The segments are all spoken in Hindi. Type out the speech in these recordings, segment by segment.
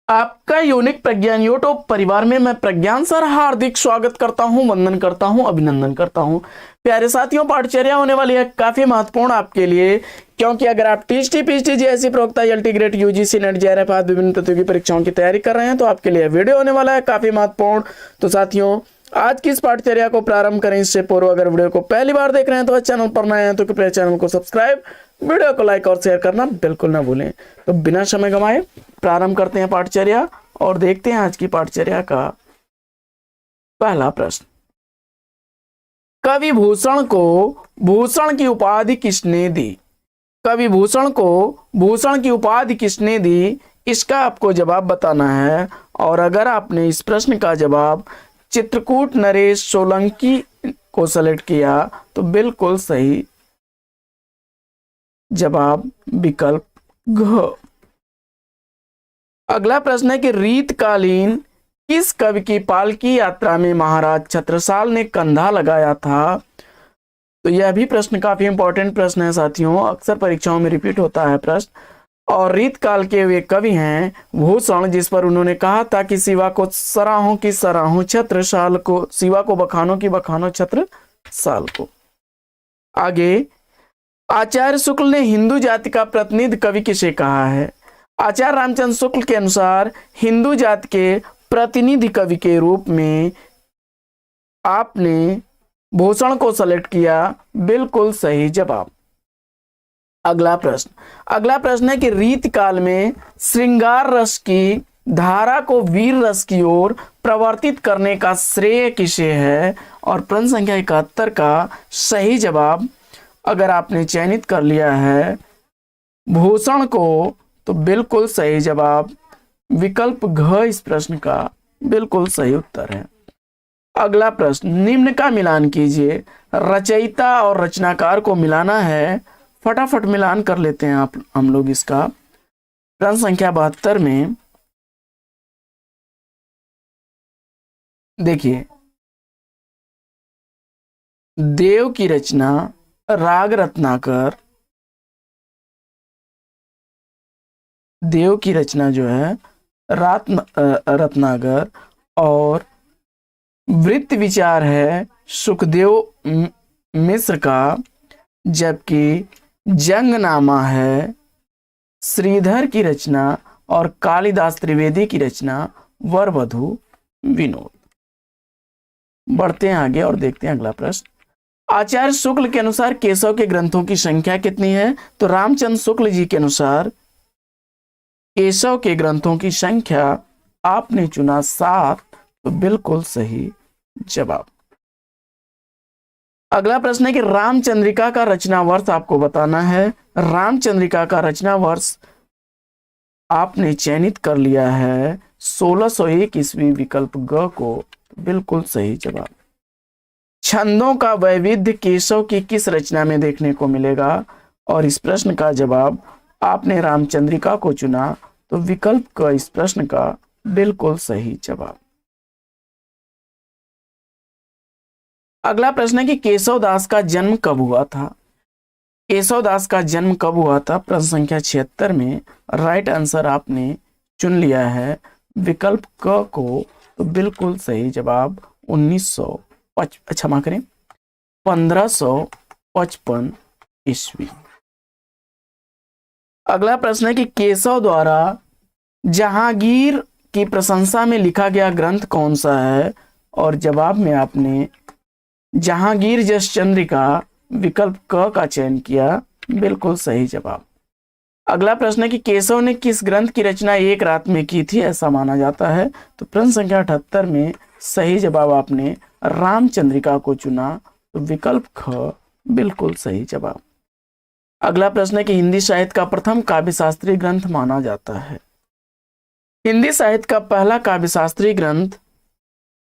आपका यूनिक प्रज्ञान यूट्यूब परिवार में मैं प्रज्ञान सर हार्दिक स्वागत करता हूं, वंदन करता हूं, अभिनंदन करता हूं। प्यारे साथियों, पाठचर्या होने वाली है काफी महत्वपूर्ण आपके लिए, क्योंकि अगर आप टीएसटी पीएचडी जैसी प्रोक्ता LT grade UGC net JRF आदि विभिन्न प्रतियोगी परीक्षाओं की तैयारी कर रहे हैं तो आपके लिए वीडियो होने वाला है काफी महत्वपूर्ण। तो साथियों, आज की इस पाठचर्या को प्रारंभ करें इससे पूर्व अगर वीडियो को पहली बार देख रहे हैं तो चैनल पर नए हैं तो कृपया चैनल को सब्सक्राइब, वीडियो को लाइक और शेयर करना बिल्कुल ना भूलें। तो बिना समय गंवाए प्रारंभ करते हैं पाठचर्या और देखते हैं आज की पाठचर्या का पहला प्रश्न। कवि भूषण को भूषण की उपाधि किसने दी? कवि भूषण को भूषण की उपाधि किसने दी, इसका आपको जवाब बताना है। और अगर आपने इस प्रश्न का जवाब चित्रकूट नरेश सोलंकी को सेलेक्ट किया तो बिल्कुल सही जवाब विकल्प घ। अगला प्रश्न है कि रीतकालीन किस कवि की पालकी यात्रा में महाराज छत्रसाल ने कंधा लगाया था? तो यह भी प्रश्न काफी इंपॉर्टेंट प्रश्न है साथियों, अक्सर परीक्षाओं में रिपीट होता है प्रश्न। और रीतकाल के वे कवि हैं भूषण, जिस पर उन्होंने कहा था कि शिवा को सराहूं की सराहूं छत्रसाल को, शिवा को बखानो की बखानो छत्रसाल को। आगे, आचार्य शुक्ल ने हिंदू जाति का प्रतिनिधि कवि किसे कहा है? आचार्य रामचंद्र शुक्ल के अनुसार हिंदू जाति के प्रतिनिधि कवि के रूप में आपने भूषण को सेलेक्ट किया, बिल्कुल सही जवाब। अगला प्रश्न है कि रीतकाल में श्रृंगार रस की धारा को वीर रस की ओर प्रवर्तित करने का श्रेय किसे है? और प्रश्न संख्या 71 का सही जवाब अगर आपने चयनित कर लिया है भूषण को तो बिल्कुल सही जवाब विकल्प घ इस प्रश्न का बिल्कुल सही उत्तर है। अगला प्रश्न, निम्न का मिलान कीजिए। रचयिता और रचनाकार को मिलाना है, फटाफट मिलान कर लेते हैं हम लोग इसका। प्रश्न संख्या 72 में देखिए, देव की रचना राग रत्नाकर, देव की रचना जो है रत्नाकर और वृत्त विचार है सुखदेव मिश्र का, जबकि जंगनामा है श्रीधर की रचना और कालिदास त्रिवेदी की रचना वरवधु विनोद। बढ़ते हैं आगे और देखते हैं अगला प्रश्न। आचार्य शुक्ल के अनुसार केशव के ग्रंथों की संख्या कितनी है? तो रामचंद्र शुक्ल जी के अनुसार केशव के ग्रंथों की संख्या आपने चुना 7, तो बिल्कुल सही जवाब। अगला प्रश्न है कि रामचंद्रिका का रचना वर्ष आपको बताना है। रामचंद्रिका का रचना वर्ष आपने चयनित कर लिया है 1601 ईस्वी विकल्प ग को, बिल्कुल सही जवाब। छंदों का वैविध्य केशव की किस रचना में देखने को मिलेगा? और इस प्रश्न का जवाब आपने रामचंद्रिका को चुना तो विकल्प का इस प्रश्न का बिल्कुल सही जवाब। अगला प्रश्न है कि केशव दास का जन्म कब हुआ था? केशव दास का जन्म कब हुआ था? प्रश्न संख्या 76 में राइट आंसर आपने चुन लिया है विकल्प क को, तो बिल्कुल सही जवाब 1555 ईस्वी। अगला प्रश्न है कि केशव द्वारा जहांगीर की प्रशंसा में लिखा गया ग्रंथ कौन सा है? और जवाब में आपने जहांगीर जस चंद्रिका विकल्प क का चयन किया, बिल्कुल सही जवाब। अगला प्रश्न है कि केशव ने किस ग्रंथ की रचना एक रात में की थी, ऐसा माना जाता है? तो प्रश्न संख्या 78 में सही जवाब आपने रामचंद्रिका को चुना तो विकल्प ख बिल्कुल सही जवाब। अगला प्रश्न है कि हिंदी साहित्य का प्रथम काव्य शास्त्रीय ग्रंथ माना जाता है। हिंदी साहित्य का पहला काव्य शास्त्रीय ग्रंथ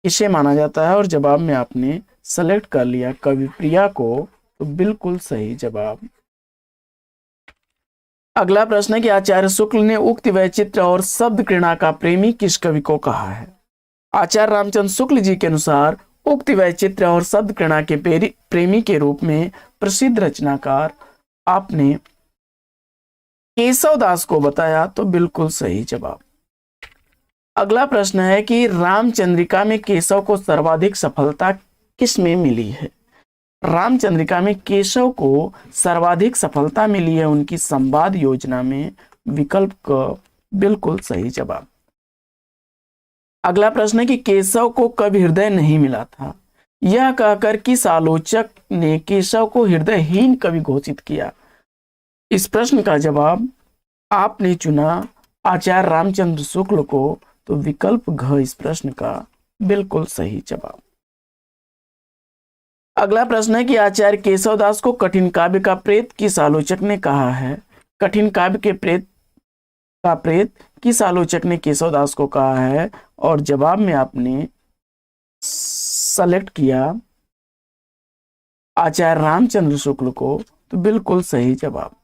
किसे माना जाता है? और जवाब में आपने सेलेक्ट कर लिया कविप्रिया को, तो बिल्कुल सही जवाब। अगला प्रश्न है कि आचार्य शुक्ल ने उक्त वैचित्र और शब्द क्रीड़ा का प्रेमी किस कवि को कहा है? आचार्य रामचंद्र शुक्ल जी के अनुसार उक्त वैचित्र और शब्द क्रीड़ा के प्रेमी के रूप में प्रसिद्ध रचनाकार आपने केशव दास को बताया, तो बिल्कुल सही जवाब। अगला प्रश्न है कि रामचंद्रिका में केशव को सर्वाधिक सफलता किस में मिली है? रामचंद्रिका में केशव को सर्वाधिक सफलता मिली है उनकी संवाद योजना में। विकल्प क बिल्कुल सही जवाब। अगला प्रश्न है कि केशव को कब हृदय नहीं मिला था? यह कहकर किस आलोचक ने केशव को हृदयहीन कवि घोषित किया? इस प्रश्न का जवाब आपने चुना आचार्य रामचंद्र शुक्ल को, तो विकल्प घ इस प्रश्न का बिल्कुल सही जवाब। अगला प्रश्न है कि आचार्य केशवदास को कठिन काव्य का प्रेत किस आलोचक ने कहा है? कठिन काव्य के प्रेत किस आलोचक ने केशवदास को कहा है? और जवाब में आपने सेलेक्ट किया आचार्य रामचंद्र शुक्ल को, तो बिल्कुल सही जवाब।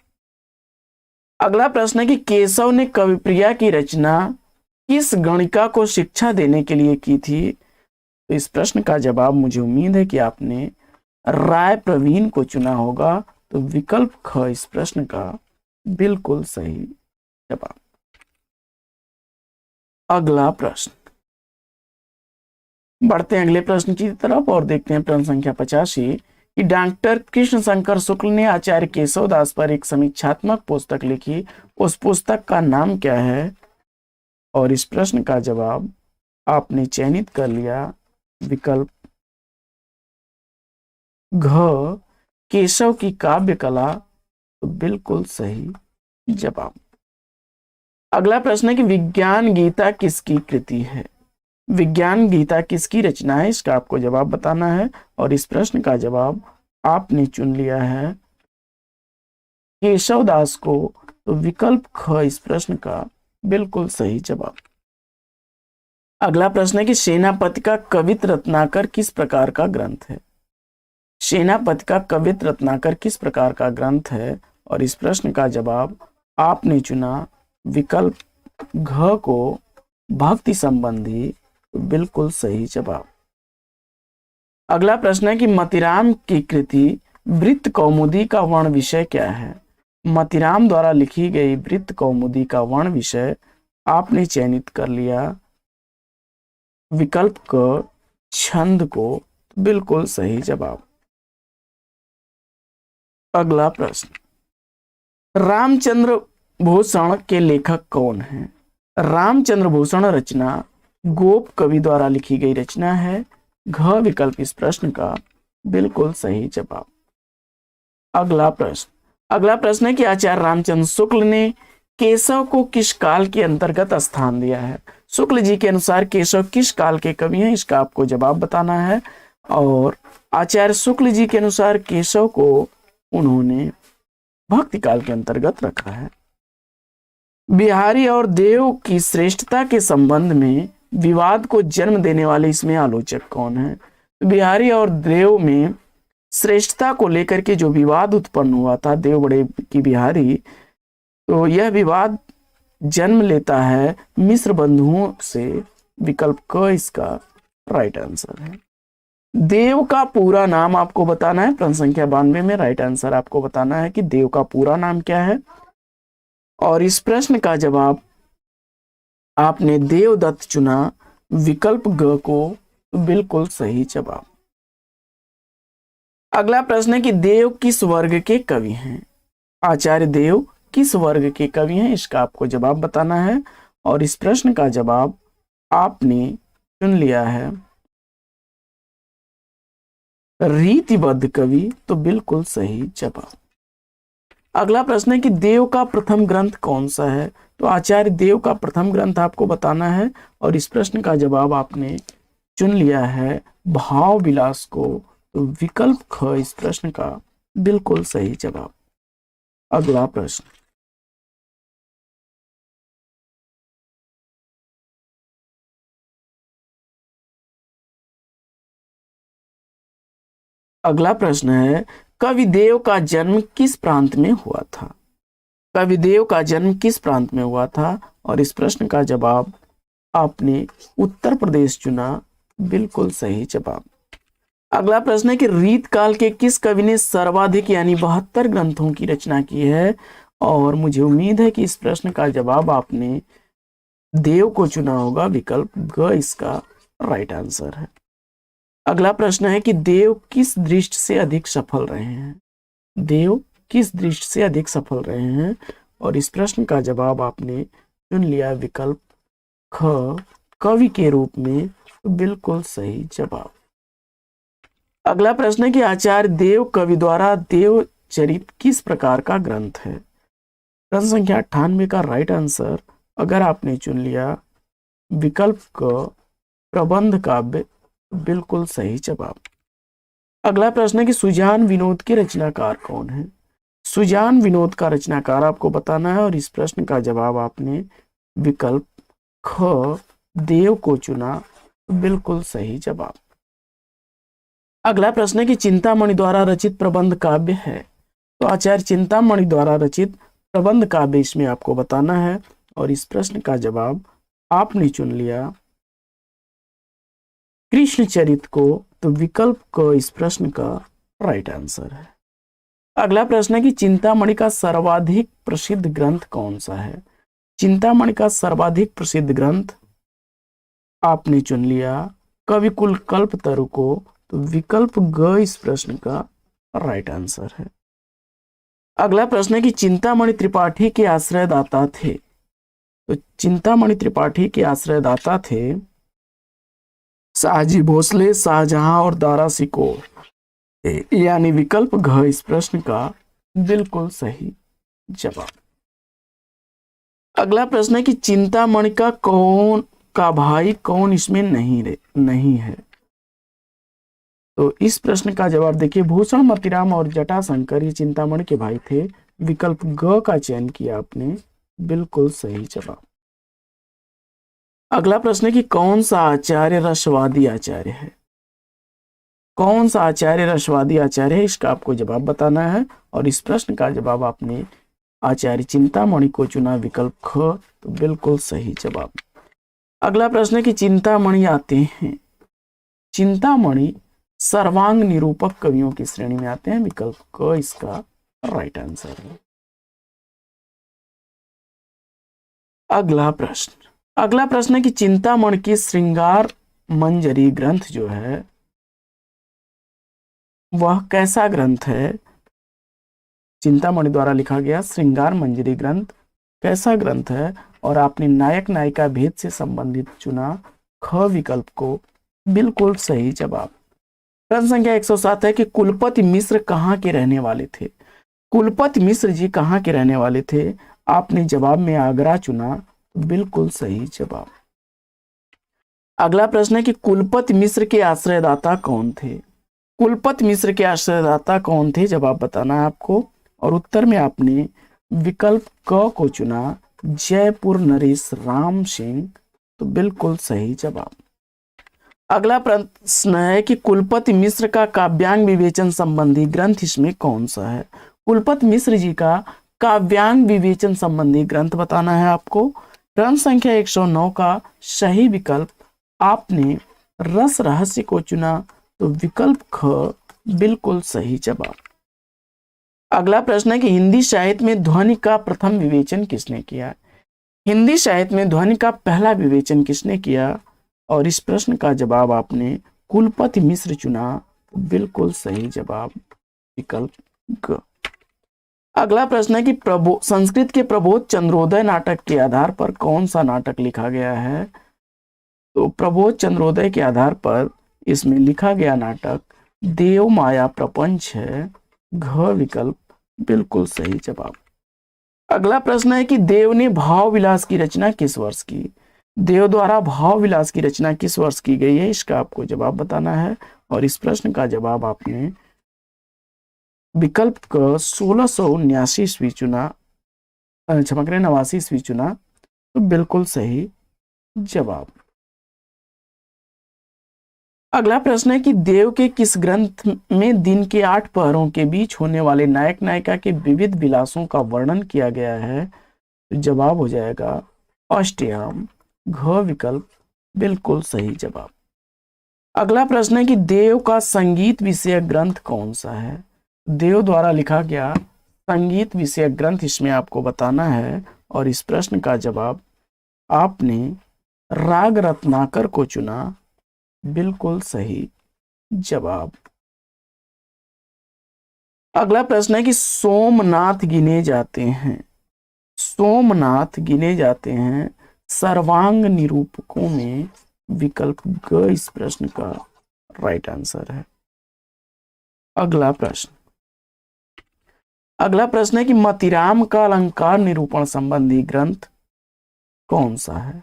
अगला प्रश्न है कि केशव ने कविप्रिया की रचना किस गणिका को शिक्षा देने के लिए की थी? तो इस प्रश्न का जवाब मुझे उम्मीद है कि आपने राय प्रवीण को चुना होगा, तो विकल्प ख इस प्रश्न का बिल्कुल सही जवाब। अगला प्रश्न, बढ़ते हैं अगले प्रश्न की तरफ और देखते हैं प्रश्न संख्या 85 कि डॉक्टर कृष्ण शंकर शुक्ल ने आचार्य केशवदास पर एक समीक्षात्मक पुस्तक लिखी, उस पुस्तक का नाम क्या है? और इस प्रश्न का जवाब आपने चयनित कर लिया विकल्प घ केशव की काव्य कला, तो बिल्कुल सही जवाब। अगला प्रश्न है कि विज्ञान गीता किसकी कृति है? विज्ञान गीता किसकी रचना है? इसका आपको जवाब बताना है और इस प्रश्न का जवाब आपने चुन लिया है केशवदास को, तो विकल्प ख इस प्रश्न का बिल्कुल सही जवाब। अगला प्रश्न है कि सेनापति का कवित रत्नाकर किस प्रकार का ग्रंथ है? सेनापति का कवित रत्नाकर किस प्रकार का ग्रंथ है? और इस प्रश्न का जवाब आपने चुना विकल्प घ को भक्ति संबंधी, तो बिल्कुल सही जवाब। अगला प्रश्न है कि मतिराम की कृति वृत्त कौमुदी का वर्ण विषय क्या है? मतिराम द्वारा लिखी गई वृत्त कौमुदी का वर्ण विषय आपने चयनित कर लिया विकल्प क छंद को, बिल्कुल सही जवाब। अगला प्रश्न, रामचंद्र भूषण के लेखक कौन हैं? रामचंद्र भूषण रचना गोप कवि द्वारा लिखी गई रचना है। घ विकल्प इस प्रश्न का बिल्कुल सही जवाब। अगला प्रश्न है कि आचार्य रामचंद्र शुक्ल ने केशव को किस काल के अंतर्गत स्थान दिया है? शुक्ल जी के अनुसार केशव किस काल के कवि हैं? इसका आपको जवाब बताना है और आचार्य शुक्ल जी के अनुसार केशव को उन्होंने भक्ति काल के अंतर्गत रखा है। बिहारी और देव की श्रेष्ठता के संबंध में विवाद को जन्म देने वाले इसमें आलोचक कौन है? बिहारी और देव में श्रेष्ठता को लेकर के जो विवाद उत्पन्न हुआ था देव बड़े की बिहारी, तो यह विवाद जन्म लेता है मिश्र बंधुओं से। विकल्प क इसका राइट आंसर है। देव का पूरा नाम आपको बताना है, प्रश्न संख्या 92 में राइट आंसर आपको बताना है कि देव का पूरा नाम क्या है और इस प्रश्न का जवाब आपने देवदत्त चुना विकल्प ग को, तो बिल्कुल सही जवाब। अगला प्रश्न है कि देव किस वर्ग के कवि हैं? आचार्य देव किस वर्ग के कवि हैं? इसका आपको जवाब बताना है और इस प्रश्न का जवाब आपने चुन लिया है रीतिबद्ध कवि, तो बिल्कुल सही जवाब। अगला प्रश्न है कि देव का प्रथम ग्रंथ कौन सा है? तो आचार्य देव का प्रथम ग्रंथ आपको बताना है और इस प्रश्न का जवाब आपने चुन लिया है भाव विलास को, तो विकल्प ख इस प्रश्न का बिल्कुल सही जवाब। अगला प्रश्न, अगला प्रश्न है कविदेव का जन्म किस प्रांत में हुआ था? कविदेव का जन्म किस प्रांत में हुआ था? और इस प्रश्न का जवाब आपने उत्तर प्रदेश चुना, बिल्कुल सही जवाब। अगला प्रश्न है कि रीत काल के किस कवि ने सर्वाधिक यानी 72 ग्रंथों की रचना की है? और मुझे उम्मीद है कि इस प्रश्न का जवाब आपने देव को चुना होगा, विकल्प ग इसका राइट आंसर है। अगला प्रश्न है कि देव किस दृष्टि से अधिक सफल रहे हैं। देव किस दृष्टि से अधिक सफल रहे हैं, और इस प्रश्न का जवाब आपने चुन लिया विकल्प ख, कवि के रूप में। तो बिल्कुल सही जवाब। अगला प्रश्न है कि आचार्य देव कवि द्वारा देव चरित किस प्रकार का ग्रंथ है। प्रश्न संख्या 98 का राइट आंसर अगर आपने चुन लिया विकल्प क, प्रबंध काव्य। बिल्कुल सही जवाब। अगला प्रश्न है कि सुजान विनोद के रचनाकार कौन है। सुजान विनोद का रचनाकार आपको बताना है, और इस प्रश्न का जवाब आपने विकल्प ख, देव को चुना। बिल्कुल सही जवाब। अगला प्रश्न है कि चिंतामणि द्वारा रचित प्रबंध काव्य है। तो आचार्य चिंतामणि द्वारा रचित प्रबंध काव्य इसमें आपको बताना है, और इस प्रश्न का जवाब आपने चुन लिया कृष्ण चरित को। तो विकल्प क इस प्रश्न का राइट आंसर है। अगला प्रश्न है कि चिंतामणि का सर्वाधिक प्रसिद्ध ग्रंथ कौन सा है। चिंतामणि का सर्वाधिक प्रसिद्ध ग्रंथ आपने चुन लिया कविकुल कल्पतरु को। तो विकल्प ग इस प्रश्न का राइट आंसर है। अगला प्रश्न है कि चिंतामणि त्रिपाठी के आश्रयदाता थे। तो चिंतामणि त्रिपाठी के आश्रयदाता थे शाहजी भोसले, शाहजहां और दारा सिकोर, यानी विकल्प घ इस प्रश्न का बिल्कुल सही जवाब। अगला प्रश्न है कि चिंतामणि का भाई कौन इसमें नहीं है। तो इस प्रश्न का जवाब देखिए, भूषण मतीराम और जटाशंकर ये चिंतामणि के भाई थे। विकल्प ग का चयन किया आपने। बिल्कुल सही जवाब। अगला प्रश्न है कि कौन सा आचार्य रसवादी आचार्य है। कौन सा आचार्य रसवादी आचार्य है, इसका आपको जवाब बताना है, और इस प्रश्न का जवाब आपने आचार्य चिंतामणि को चुना। विकल्प ख। तो बिल्कुल सही जवाब। अगला प्रश्न है कि चिंतामणि आते हैं, चिंतामणि सर्वांग निरूपक कवियों की श्रेणी में आते हैं। विकल्प क इसका राइट आंसर है। अगला प्रश्न है कि चिंतामणि की श्रृंगार मंजरी ग्रंथ जो है वह कैसा ग्रंथ है। चिंतामणि द्वारा लिखा गया श्रृंगार मंजरी ग्रंथ कैसा ग्रंथ है, और आपने नायक नायिका भेद से संबंधित चुना ख विकल्प को। बिल्कुल सही जवाब। प्रश्न संख्या 107 है कि कुलपति मिश्र कहाँ के रहने वाले थे। कुलपति मिश्र जी कहाँ के रहने वाले थे, आपने जवाब में आगरा चुना। बिल्कुल सही जवाब। अगला प्रश्न है कि कुलपति मिश्र के आश्रयदाता कौन थे। कुलपति मिश्र के आश्रयदाता कौन थे, जवाब बताना है आपको, और उत्तर में आपने विकल्प क को चुना, जयपुर नरेश राम सिंह। तो बिल्कुल सही जवाब। अगला प्रश्न है कि कुलपति मिश्र का काव्यांग विवेचन संबंधी ग्रंथ इसमें कौन सा है। कुलपति मिश्र जी का काव्यांग विवेचन संबंधी ग्रंथ बताना है आपको। प्रश्न संख्या 109 का सही विकल्प आपने रस रहस्य को चुना। तो विकल्प ख बिल्कुल सही जवाब। अगला प्रश्न है कि हिंदी साहित्य में ध्वनि का प्रथम विवेचन किसने किया। हिंदी साहित्य में ध्वनि का पहला विवेचन किसने किया, और इस प्रश्न का जवाब आपने कुलपति मिश्र चुना। तो बिल्कुल सही जवाब विकल्प ग। अगला प्रश्न है कि संस्कृत के प्रबोध चंद्रोदय नाटक के आधार पर कौन सा नाटक लिखा गया है। तो प्रबोध चंद्रोदय के आधार पर इसमें लिखा गया नाटक देव माया प्रपंच है। घ विकल्प बिल्कुल सही जवाब। अगला प्रश्न है कि देव ने भाव विलास की रचना किस वर्ष की। देव द्वारा भाव विलास की रचना किस वर्ष की गई है, इसका आपको जवाब बताना है, और इस प्रश्न का जवाब आपने विकल्प क 1679 ईस्वी चुना, क्षमा करें 89 ईस्वी चुना। तो बिल्कुल सही जवाब। अगला प्रश्न है कि देव के किस ग्रंथ में दिन के 8 पहरों के बीच होने वाले नायक नायिका के विविध विलासों का वर्णन किया गया है। तो जवाब हो जाएगा अष्टयाम। घ विकल्प बिल्कुल सही जवाब। अगला प्रश्न है कि देव का संगीत विषयक ग्रंथ कौन सा है। देव द्वारा लिखा गया संगीत विषयक ग्रंथ इसमें आपको बताना है, और इस प्रश्न का जवाब आपने राग रत्नाकर को चुना, बिल्कुल सही जवाब। अगला प्रश्न है कि सोमनाथ गिने जाते हैं, सोमनाथ गिने जाते हैं सर्वांग निरूपकों में, विकल्प ग इस प्रश्न का राइट आंसर है। अगला प्रश्न है कि मतिराम का अलंकार निरूपण संबंधी ग्रंथ कौन सा है?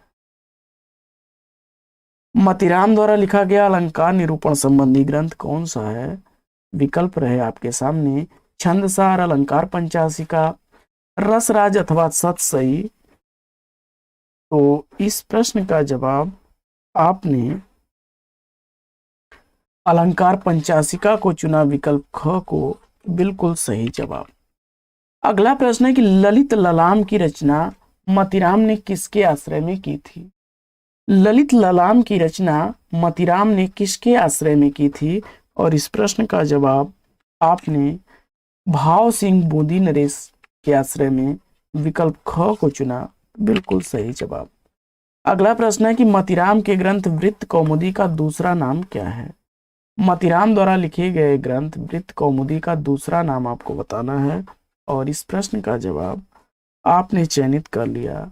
मतिराम द्वारा लिखा गया अलंकार निरूपण संबंधी ग्रंथ कौन सा है? विकल्प रहे आपके सामने छंदसार, अलंकार पंचाशिका, रसराज अथवा सतसई। तो इस प्रश्न का जवाब आपने अलंकार पंचाशिका को चुना, विकल्प ख को बिल्कुल सही जवाब। अगला प्रश्न है कि ललित ललाम की रचना मतिराम ने किसके आश्रय में की थी? ललित ललाम की रचना मतिराम ने किसके आश्रय में की थी? और इस प्रश्न का जवाब आपने भाव सिंह बूंदी नरेश के आश्रय में, विकल्प ख को चुना, बिल्कुल सही जवाब। अगला प्रश्न है कि मतिराम के ग्रंथ वृत्त कौमुदी का दूसरा नाम क्या है? मतिराम द्वारा लिखे गए ग्रंथ वृत्त कौमुदी का दूसरा नाम आपको बताना है, और इस प्रश्न का जवाब आपने चयनित कर लिया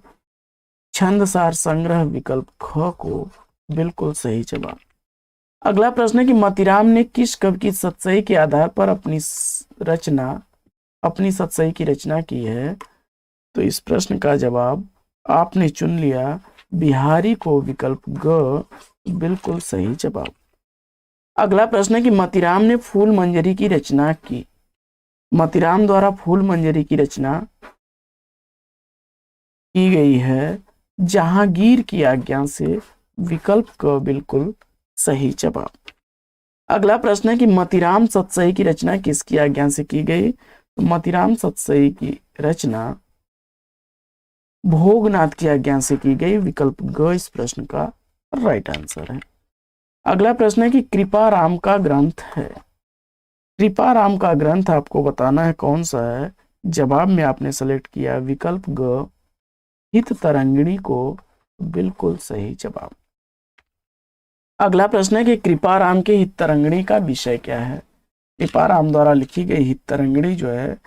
छंदसार संग्रह, विकल्प ख को बिल्कुल सही जवाब। अगला प्रश्न है कि मतिराम ने किस कवि की सतसई के आधार पर अपनी सतसई की रचना की है? तो इस प्रश्न का जवाब आपने चुन लिया बिहारी को, विकल्प ग बिल्कुल सही जवाब। अगला प्रश्न है कि मतिराम ने फूल मंजरी की रचना की, मतिराम द्वारा फूल मंजरी की रचना की गई है जहांगीर की आज्ञा से, विकल्प क बिल्कुल सही जवाब। अगला प्रश्न है कि मतिराम सतसई की रचना किसकी आज्ञा से की गई? तो मतिराम सतसई की रचना भोगनाथ की आज्ञा से की गई, विकल्प ग इस प्रश्न का राइट आंसर है। अगला प्रश्न है कि कृपाराम का ग्रंथ है, कृपाराम का ग्रंथ आपको बताना है कौन सा है? जवाब में आपने सेलेक्ट किया विकल्प ग हित तरंगिणी को, बिल्कुल सही जवाब। अगला प्रश्न है कि कृपाराम के हित तरंगिणी का विषय क्या है? कृपाराम द्वारा लिखी गई हित तरंगिणी जो है,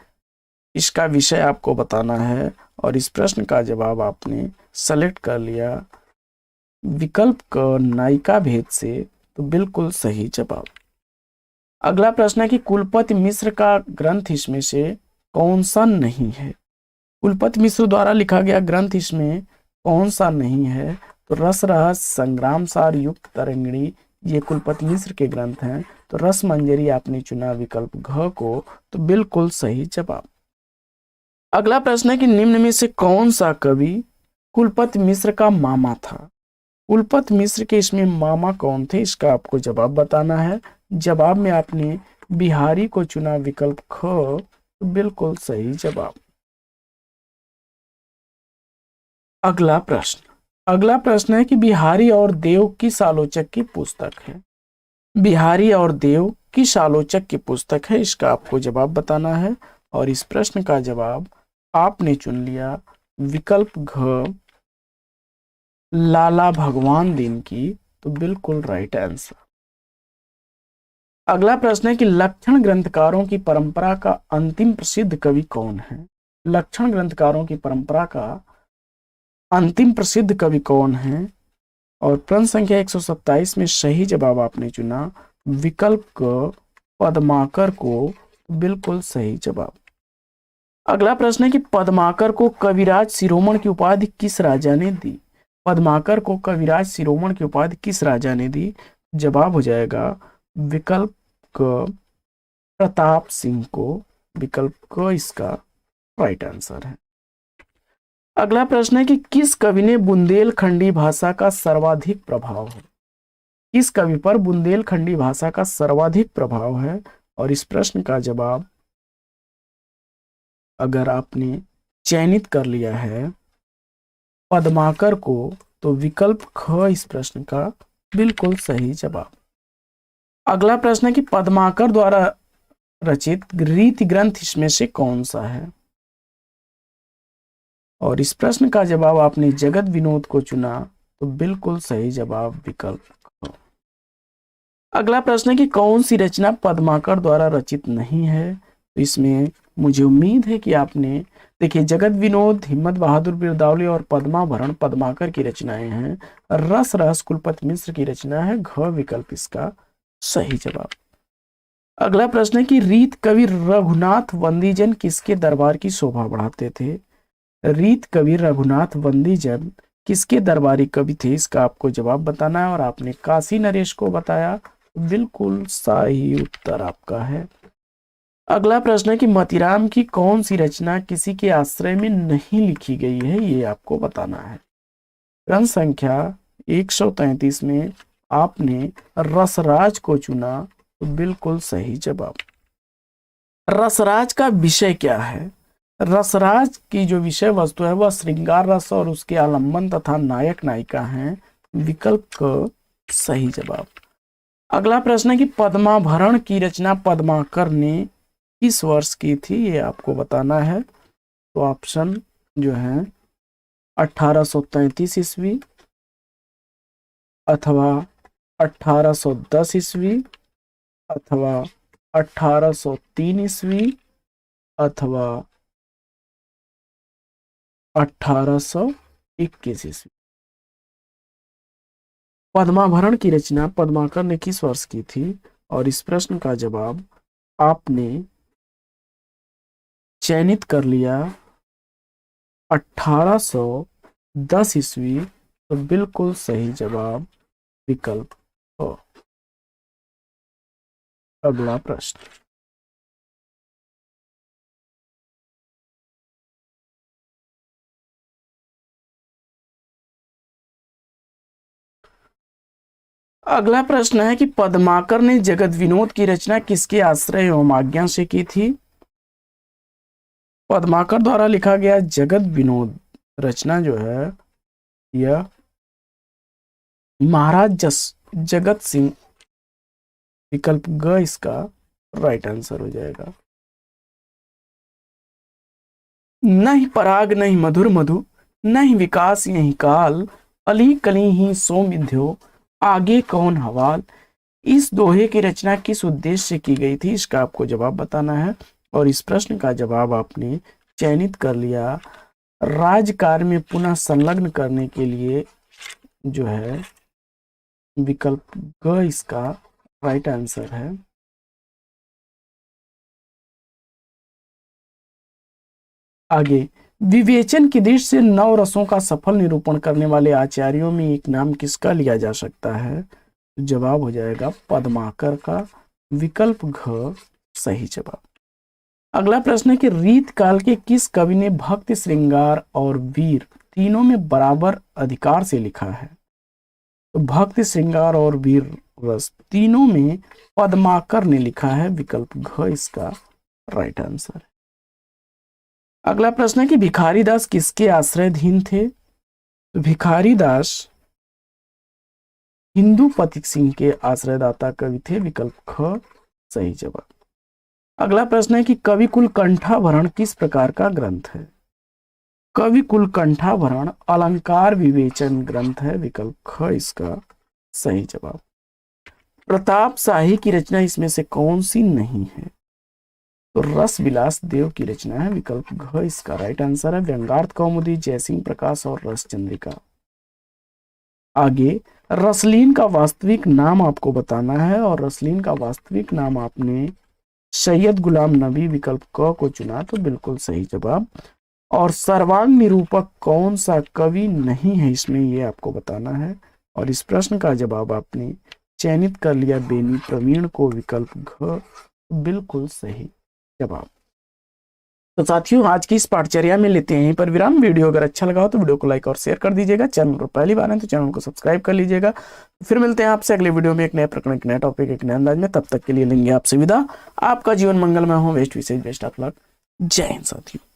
इसका विषय आपको बताना है, और इस प्रश्न का जवाब आपने सेलेक्ट कर लिया विकल्प क नायिका भेद से, तो बिल्कुल सही जवाब। अगला प्रश्न है कि कुलपति मिश्र का ग्रंथ इसमें से कौन सा नहीं है? कुलपति मिश्र द्वारा लिखा गया ग्रंथ इसमें कौन सा नहीं है? तो रस रहस्य, संग्राम सार, युक्त तरंगिणी, ये कुलपति मिश्र के ग्रंथ हैं। तो रस मंजरी आपने चुना, विकल्प घ को, तो बिल्कुल सही जवाब। अगला प्रश्न है कि निम्न में से कौन सा कवि कुलपति मिश्र का मामा था? कुलपति मिश्र के इसमें मामा कौन थे? इसका आपको जवाब बताना है। जवाब में आपने बिहारी को चुना, विकल्प ख, तो बिल्कुल सही जवाब। अगला प्रश्न है कि बिहारी और देव किस आलोचक की पुस्तक है? बिहारी और देव किस आलोचक की पुस्तक है? इसका आपको जवाब बताना है, और इस प्रश्न का जवाब आपने चुन लिया विकल्प घ लाला भगवान दिन की, तो बिल्कुल राइट आंसर। अगला प्रश्न है कि लक्षण ग्रंथकारों की परंपरा का अंतिम प्रसिद्ध कवि कौन है? लक्षण ग्रंथकारों की परंपरा का अंतिम प्रसिद्ध कवि कौन है? और प्रश्न संख्या 127 में सही जवाब आपने चुना विकल्प क पद्माकर को, बिल्कुल सही जवाब। अगला प्रश्न है कि पद्माकर को कविराज शिरोमणि की उपाधि किस राजा ने दी? पद्माकर को कविराज शिरोमणि की उपाधि किस राजा ने दी? जवाब हो जाएगा विकल्प क प्रताप सिंह को, विकल्प क इसका राइट आंसर है। अगला प्रश्न है कि किस कवि ने बुंदेलखंडी भाषा का सर्वाधिक प्रभाव है? किस कवि पर बुंदेलखंडी भाषा का सर्वाधिक प्रभाव है? और इस प्रश्न का जवाब अगर आपने चयनित कर लिया है पद्माकर को, तो विकल्प ख इस प्रश्न का बिल्कुल सही जवाब। अगला प्रश्न है कि पद्माकर द्वारा रचित रीति ग्रंथ इसमें से कौन सा है? और इस प्रश्न का जवाब आपने जगत विनोद को चुना, तो बिल्कुल सही जवाब विकल्प ख। अगला प्रश्न है कि कौन सी रचना पद्माकर द्वारा रचित नहीं है। तो इसमें मुझे उम्मीद है कि आपने, देखिए, जगत विनोद, हिम्मत बहादुर बिरदावली और पद्माभरण पद्माकर की रचनाएं हैं। रस रहस कुलपति मिश्र की रचना है। घ विकल्प इसका सही जवाब। अगला प्रश्न है कि रीत कवि रघुनाथ वंदीजन किसके दरबार की शोभा बढ़ाते थे। रीत कवि रघुनाथ वंदीजन किसके दरबारी कवि थे, इसका आपको जवाब बताना है। और आपने काशी नरेश को बताया, बिल्कुल सही उत्तर आपका है। अगला प्रश्न है कि मतीराम की कौन सी रचना किसी के आश्रय में नहीं लिखी गई है, ये आपको बताना है। ग्रंथ संख्या 133 में आपने रसराज को चुना, तो बिल्कुल सही जवाब। रसराज का विषय क्या है। रसराज की जो विषय वस्तु है वह श्रृंगार रस और उसके आलंबन तथा नायक नायिका हैं। विकल्प क सही जवाब। अगला प्रश्न है कि पद्माभरण की रचना पद्माकर ने किस वर्ष की थी, ये आपको बताना है। तो ऑप्शन जो है 1833 ईस्वी अथवा 1810 ईस्वी अथवा 1803 ईस्वी अथवा 1821 ईस्वी। पद्माभरण की रचना पद्माकर ने किस वर्ष की थी, और इस प्रश्न का जवाब आपने चयनित कर लिया 1810 ईस्वी, तो बिल्कुल सही जवाब विकल्प हो। अगला प्रश्न, अगला प्रश्न है कि पद्माकर ने जगत विनोद की रचना किसके आश्रय एवं आज्ञा से की थी। पद्माकर द्वारा लिखा गया जगत विनोद रचना जो है यह महाराज जगत सिंह, विकल्प ग इसका राइट आंसर हो जाएगा। नहीं पराग नहीं मधुर मधु, नहीं विकास यही काल, अली कली ही सो विध्यो, आगे कौन हवाल। इस दोहे की रचना किस उद्देश्य से की गई थी, इसका आपको जवाब बताना है। और इस प्रश्न का जवाब आपने चयनित कर लिया राजकार्य में पुनः संलग्न करने के लिए, जो है विकल्प ग इसका राइट आंसर है। आगे, विवेचन की दृष्टि से नौ रसों का सफल निरूपण करने वाले आचार्यों में एक नाम किसका लिया जा सकता है। जवाब हो जाएगा पद्माकर का, विकल्प घ सही जवाब। अगला प्रश्न है कि रीत काल के किस कवि ने भक्ति, श्रृंगार और वीर तीनों में बराबर अधिकार से लिखा है। तो भक्ति, श्रृंगार और वीर रस तीनों में पद्माकर ने लिखा है। विकल्प घ इसका राइट आंसर है। अगला प्रश्न है कि भिखारी दास किसके आश्रयधीन थे। तो भिखारी दास हिंदू पथिक सिंह के आश्रयदाता कवि थे। विकल्प ख सही जवाब। अगला प्रश्न है कि कवि कुलकंठाभरण किस प्रकार का ग्रंथ है। कवि कुलकंठाभरण अलंकार विवेचन ग्रंथ है। विकल्प ख इसका सही जवाब। प्रताप शाही की रचना इसमें से कौन सी नहीं है। तो रस विलास देव की रचना है। विकल्प घ इसका राइट आंसर है। व्यंगार्थ कौमुदी, जयसिंह प्रकाश और रस चंद्रिका। आगे, रसलीन का वास्तविक नाम आपको बताना है, और रसलीन का वास्तविक नाम आपने सैयद गुलाम नबी, विकल्प क को चुना, तो बिल्कुल सही जवाब। और सर्वांग निरूपक कौन सा कवि नहीं है इसमें, ये आपको बताना है। और इस प्रश्न का जवाब आपने चयनित कर लिया बेनी प्रवीण को। विकल्प घ बिल्कुल सही जवाब। तो साथियों, आज की इस पाठचर्या में लेते हैं यहीं पर विराम। वीडियो अगर अच्छा लगा हो तो वीडियो को लाइक और शेयर कर दीजिएगा। चैनल पर पहली बार है तो चैनल को सब्सक्राइब कर लीजिएगा। फिर मिलते हैं आपसे अगले वीडियो में एक नए प्रकरण, एक नए टॉपिक, एक नए अंदाज में। तब तक के लिए लेंगे आपसे विदा। आपका जीवन मंगलमय हो। बेस्ट विशेष बेस्ट ऑफ लक। जय हिंद साथियों।